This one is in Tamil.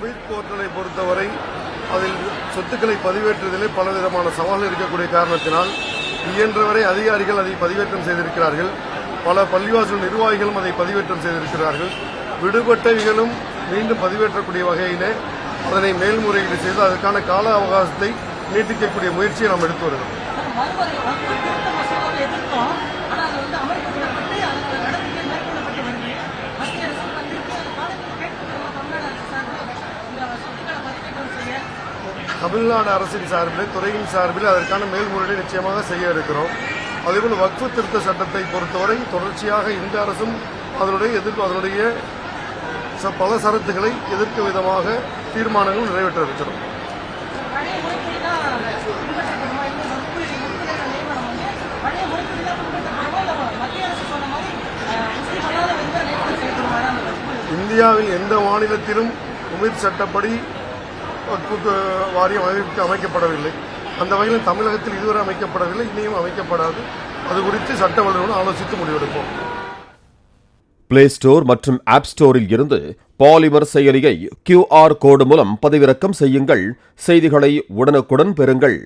உமீத் போர்ட்டலை பொறுத்தவரை அதில் சொத்துக்களை பதிவேற்றுவதிலே பலவிதமான சவால்கள் இருக்கக்கூடிய காரணத்தினால் இயன்றவரை அதிகாரிகள் அதை பதிவேற்றம் செய்திருக்கிறார்கள். பல பள்ளிவாசல் நிர்வாகிகளும் அதை பதிவேற்றம் செய்திருக்கிறார்கள். விடுபட்டவைகளும் மீண்டும் பதிவேற்றக்கூடிய வகையிலே அதனை மேல்முறையீடு செய்து அதற்கான கால அவகாசத்தை நீட்டிக்கக்கூடிய முயற்சியை நாம் எடுத்து வருகிறோம். தமிழ்நாடு அரசின் சார்பில் துறையின் சார்பில் அதற்கான மேல்முறையீடு நிச்சயமாக செய்ய இருக்கிறோம். அதேபோல் வக்ஃபு திருத்த சட்டத்தை பொறுத்தவரை தொடர்ச்சியாக இந்த அரசும் அதனுடைய பல சரத்துக்களை எதிர்க்கும் விதமாக தீர்மானங்கள் நிறைவேற்ற இருக்கிறோம். இந்தியாவில் எந்த மாநிலத்திலும் உமீத் சட்டப்படி வாரியம் அமைக்கப்படவில்லை. அந்த வகையில் தமிழகத்தில் இதுவரை அமைக்கப்படவில்லை, இனியும் அமைக்கப்படாது. அது குறித்து சட்ட வல்லுநருடன் ஆலோசித்து முடிவெடுப்போம். பிளே ஸ்டோர் மற்றும் ஆப் ஸ்டோரில் இருந்து பாலிமர் செயலியை QR கோடு மூலம் பதிவிறக்கம் செய்யுங்கள். செய்திகளை உடனுக்குடன் பெறுங்கள்.